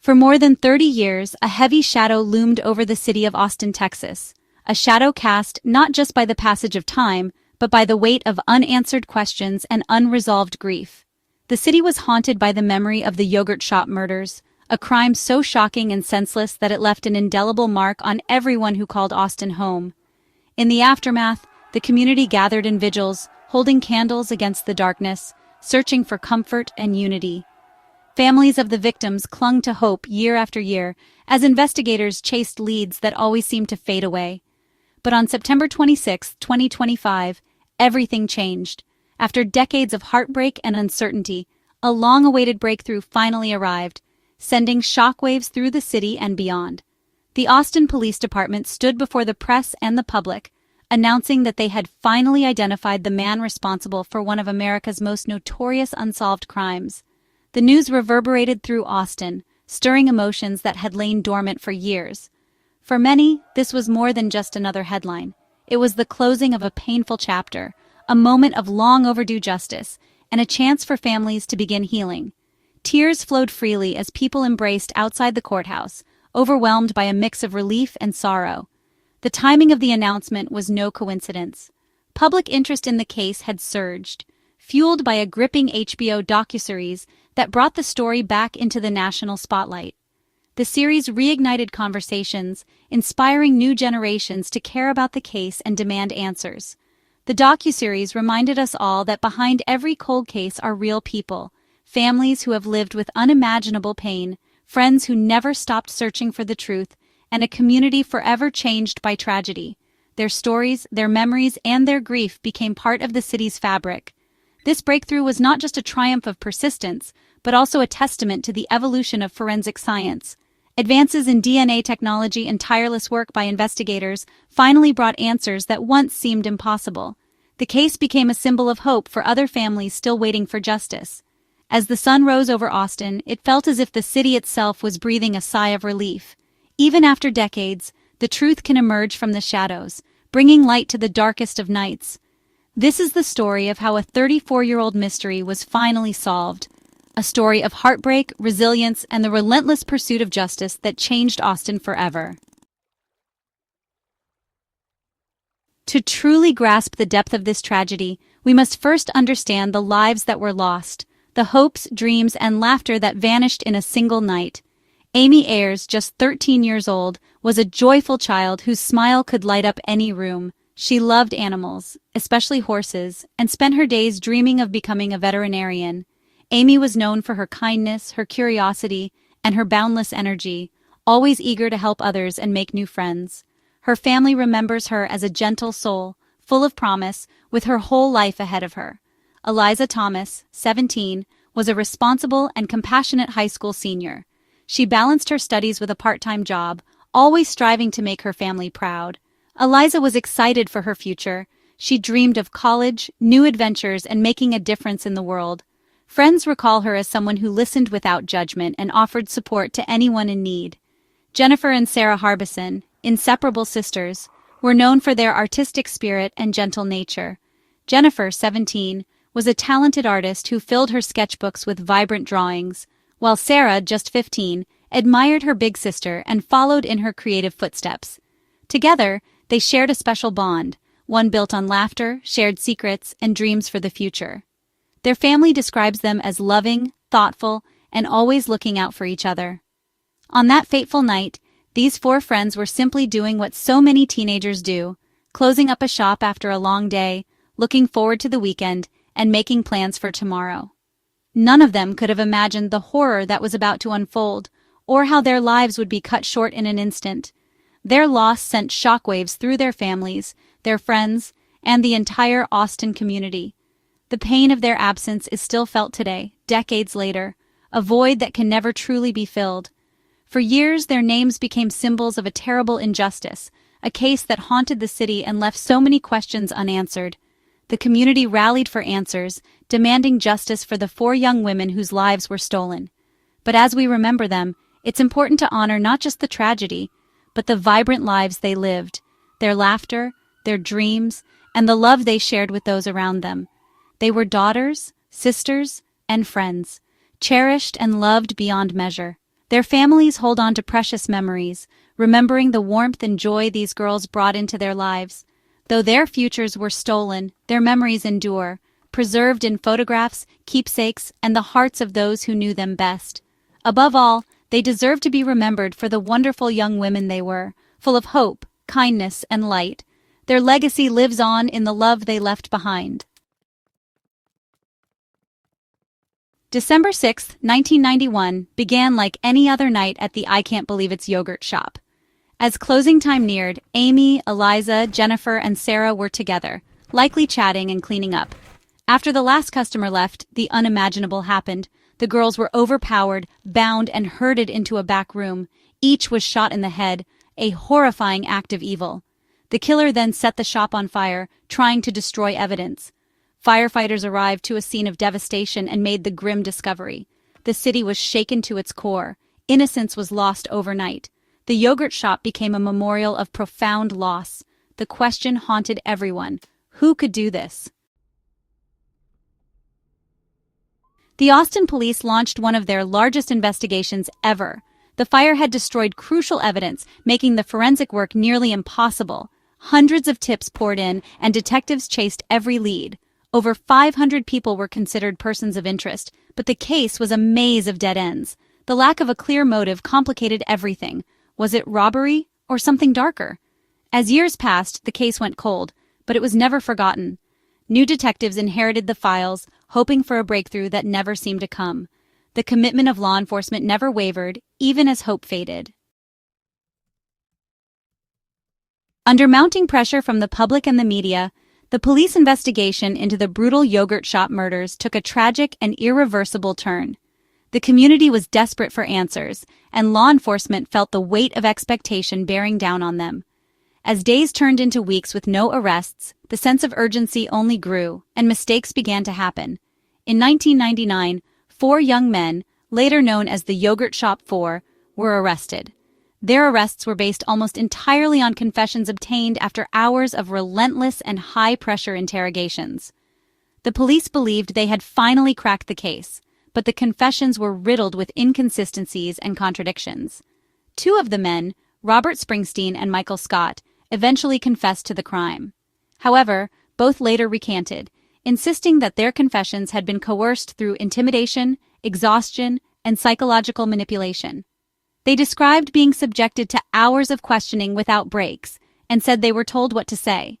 For more than 30 years, a heavy shadow loomed over the city of Austin, Texas. A shadow cast not just by the passage of time, but by the weight of unanswered questions and unresolved grief. The city was haunted by the memory of the yogurt shop murders, a crime so shocking and senseless that it left an indelible mark on everyone who called Austin home. In the aftermath, the community gathered in vigils, holding candles against the darkness, searching for comfort and unity. Families of the victims clung to hope year after year as investigators chased leads that always seemed to fade away. But on September 26, 2025, everything changed. After decades of heartbreak and uncertainty, a long-awaited breakthrough finally arrived, sending shockwaves through the city and beyond. The Austin Police Department stood before the press and the public, announcing that they had finally identified the man responsible for one of America's most notorious unsolved crimes. The news reverberated through Austin, stirring emotions that had lain dormant for years. For many, this was more than just another headline. It was the closing of a painful chapter, a moment of long-overdue justice, and a chance for families to begin healing. Tears flowed freely as people embraced outside the courthouse, overwhelmed by a mix of relief and sorrow. The timing of the announcement was no coincidence. Public interest in the case had surged, fueled by a gripping HBO docuseries that brought the story back into the national spotlight. The series reignited conversations, inspiring new generations to care about the case and demand answers. The docuseries reminded us all that behind every cold case are real people, families who have lived with unimaginable pain, friends who never stopped searching for the truth, and a community forever changed by tragedy. Their stories, their memories, and their grief became part of the city's fabric. This breakthrough was not just a triumph of persistence, but also a testament to the evolution of forensic science. Advances in DNA technology and tireless work by investigators finally brought answers that once seemed impossible. The case became a symbol of hope for other families still waiting for justice. As the sun rose over Austin, it felt as if the city itself was breathing a sigh of relief. Even after decades, the truth can emerge from the shadows, bringing light to the darkest of nights. This is the story of how a 34-year-old mystery was finally solved. A story of heartbreak, resilience, and the relentless pursuit of justice that changed Austin forever. To truly grasp the depth of this tragedy, we must first understand the lives that were lost, the hopes, dreams, and laughter that vanished in a single night. Amy Ayers, just 13 years old, was a joyful child whose smile could light up any room. She loved animals, especially horses, and spent her days dreaming of becoming a veterinarian. Amy was known for her kindness, her curiosity, and her boundless energy, always eager to help others and make new friends. Her family remembers her as a gentle soul, full of promise, with her whole life ahead of her. Eliza Thomas, 17, was a responsible and compassionate high school senior. She balanced her studies with a part-time job, always striving to make her family proud. Eliza was excited for her future. She dreamed of college, new adventures, and making a difference in the world. Friends recall her as someone who listened without judgment and offered support to anyone in need. Jennifer and Sarah Harbison, inseparable sisters, were known for their artistic spirit and gentle nature. Jennifer, 17, was a talented artist who filled her sketchbooks with vibrant drawings, while Sarah, just 15, admired her big sister and followed in her creative footsteps. Together, they shared a special bond, one built on laughter, shared secrets, and dreams for the future. Their family describes them as loving, thoughtful, and always looking out for each other. On that fateful night, these four friends were simply doing what so many teenagers do, closing up a shop after a long day, looking forward to the weekend, and making plans for tomorrow. None of them could have imagined the horror that was about to unfold, or how their lives would be cut short in an instant. Their loss sent shockwaves through their families, their friends, and the entire Austin community. The pain of their absence is still felt today, decades later, a void that can never truly be filled. For years, their names became symbols of a terrible injustice, a case that haunted the city and left so many questions unanswered. The community rallied for answers, demanding justice for the four young women whose lives were stolen. But as we remember them, it's important to honor not just the tragedy, but the vibrant lives they lived, their laughter, their dreams, and the love they shared with those around them. They were daughters, sisters, and friends, cherished and loved beyond measure. Their families hold on to precious memories, remembering the warmth and joy these girls brought into their lives. Though their futures were stolen, their memories endure, preserved in photographs, keepsakes, and the hearts of those who knew them best. Above all, they deserve to be remembered for the wonderful young women they were, full of hope, kindness, and light. Their legacy lives on in the love they left behind. December 6, 1991, began like any other night at the I Can't Believe It's yogurt shop. As closing time neared, Amy, Eliza, Jennifer, and Sarah were together, likely chatting and cleaning up. After the last customer left, the unimaginable happened. The girls were overpowered, bound, and herded into a back room. Each was shot in the head, a horrifying act of evil. The killer then set the shop on fire, trying to destroy evidence. Firefighters arrived to a scene of devastation and made the grim discovery. The city was shaken to its core. Innocence was lost overnight. The yogurt shop became a memorial of profound loss. The question haunted everyone: who could do this? The Austin police launched one of their largest investigations ever. The fire had destroyed crucial evidence, making the forensic work nearly impossible. Hundreds of tips poured in, and detectives chased every lead. Over 500 people were considered persons of interest, but the case was a maze of dead ends. The lack of a clear motive complicated everything. Was it robbery or something darker? As years passed, the case went cold, but it was never forgotten. New detectives inherited the files, hoping for a breakthrough that never seemed to come. The commitment of law enforcement never wavered, even as hope faded. Under mounting pressure from the public and the media, the police investigation into the brutal yogurt shop murders took a tragic and irreversible turn. The community was desperate for answers, and law enforcement felt the weight of expectation bearing down on them. As days turned into weeks with no arrests, the sense of urgency only grew, and mistakes began to happen. In 1999, 4 young men, later known as the Yogurt Shop 4, were arrested. Their arrests were based almost entirely on confessions obtained after hours of relentless and high-pressure interrogations. The police believed they had finally cracked the case, but the confessions were riddled with inconsistencies and contradictions. 2 of the men, Robert Springsteen and Michael Scott, eventually confessed to the crime. However, both later recanted, insisting that their confessions had been coerced through intimidation, exhaustion, and psychological manipulation. They described being subjected to hours of questioning without breaks, and said they were told what to say.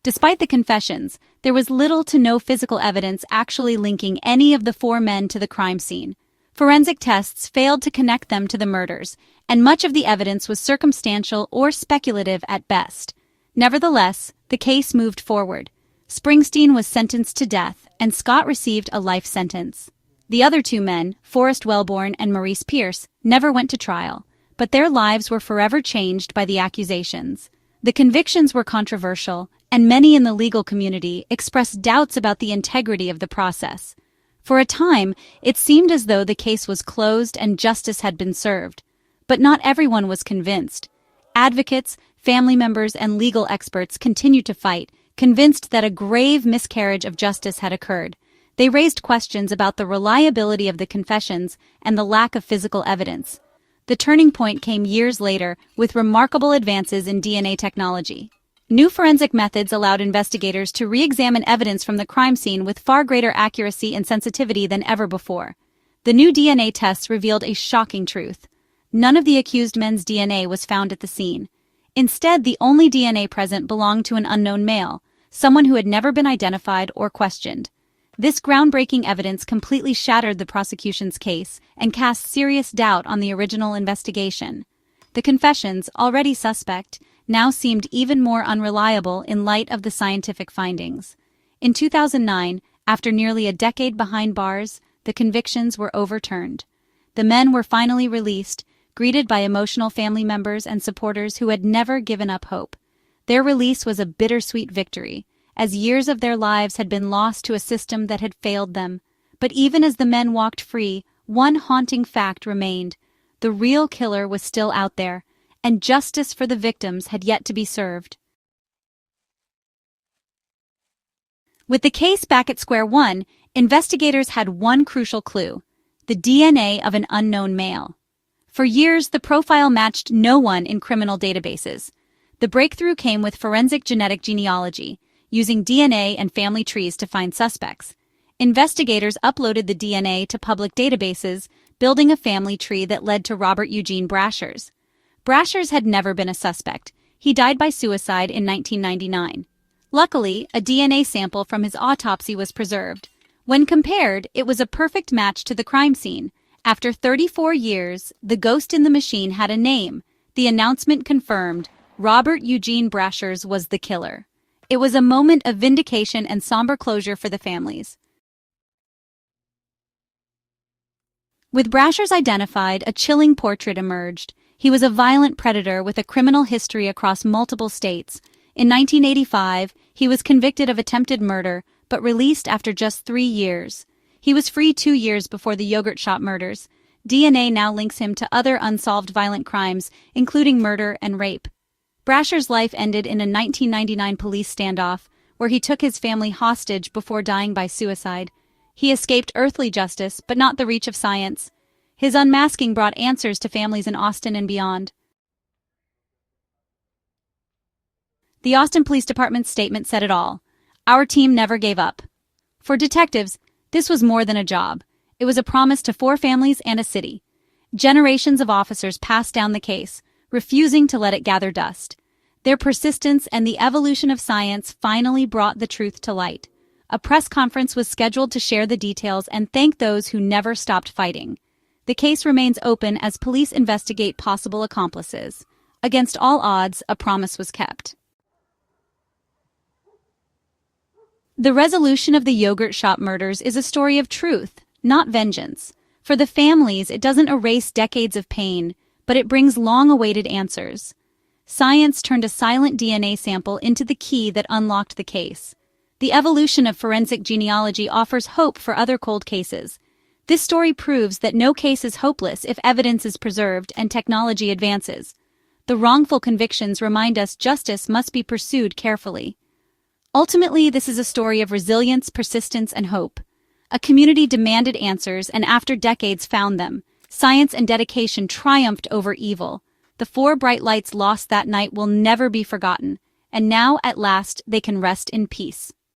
Despite the confessions, there was little to no physical evidence actually linking any of the 4 men to the crime scene. Forensic tests failed to connect them to the murders, and much of the evidence was circumstantial or speculative at best. Nevertheless, the case moved forward. Springsteen was sentenced to death, and Scott received a life sentence. The other 2 men, Forrest Wellborn and Maurice Pierce, never went to trial, but their lives were forever changed by the accusations. The convictions were controversial, and many in the legal community expressed doubts about the integrity of the process. For a time, it seemed as though the case was closed and justice had been served. But not everyone was convinced. Advocates, family members, and legal experts continued to fight, convinced that a grave miscarriage of justice had occurred. They raised questions about the reliability of the confessions and the lack of physical evidence. The turning point came years later with remarkable advances in DNA technology. New forensic methods allowed investigators to re-examine evidence from the crime scene with far greater accuracy and sensitivity than ever before. The new DNA tests revealed a shocking truth. None of the accused men's DNA was found at the scene. Instead, the only DNA present belonged to an unknown male, someone who had never been identified or questioned. This groundbreaking evidence completely shattered the prosecution's case and cast serious doubt on the original investigation. The confessions, already suspect, now seemed even more unreliable in light of the scientific findings. In 2009, after nearly a decade behind bars, the convictions were overturned. The men were finally released, greeted by emotional family members and supporters who had never given up hope. Their release was a bittersweet victory, as years of their lives had been lost to a system that had failed them. But even as the men walked free, one haunting fact remained. The real killer was still out there, and justice for the victims had yet to be served. With the case back at square one, investigators had one crucial clue: the DNA of an unknown male. For years, the profile matched no one in criminal databases. The breakthrough came with forensic genetic genealogy, using DNA and family trees to find suspects. Investigators uploaded the DNA to public databases, building a family tree that led to Robert Eugene Brashers. Brashers had never been a suspect. He died by suicide in 1999. Luckily, a DNA sample from his autopsy was preserved. When compared, it was a perfect match to the crime scene. After 34 years, the ghost in the machine had a name. The announcement confirmed Robert Eugene Brashers was the killer. It was a moment of vindication and somber closure for the families. With Brashers identified, a chilling portrait emerged. He was a violent predator with a criminal history across multiple states. In 1985, he was convicted of attempted murder, but released after just 3 years. He was free 2 years before the yogurt shop murders. DNA now links him to other unsolved violent crimes, including murder and rape. Brashers' life ended in a 1999 police standoff, where he took his family hostage before dying by suicide. He escaped earthly justice, but not the reach of science. His unmasking brought answers to families in Austin and beyond. The Austin Police Department's statement said it all. Our team never gave up. For detectives, this was more than a job. It was a promise to 4 families and a city. Generations of officers passed down the case, refusing to let it gather dust. Their persistence and the evolution of science finally brought the truth to light. A press conference was scheduled to share the details and thank those who never stopped fighting. The case remains open as police investigate possible accomplices. Against all odds, a promise was kept. The resolution of the yogurt shop murders is a story of truth, not vengeance. For the families, it doesn't erase decades of pain, but it brings long-awaited answers. Science turned a silent DNA sample into the key that unlocked the case. The evolution of forensic genealogy offers hope for other cold cases. This story proves that no case is hopeless if evidence is preserved and technology advances. The wrongful convictions remind us justice must be pursued carefully. Ultimately, this is a story of resilience, persistence, and hope. A community demanded answers and after decades found them. Science and dedication triumphed over evil. The 4 bright lights lost that night will never be forgotten, and now, at last, they can rest in peace.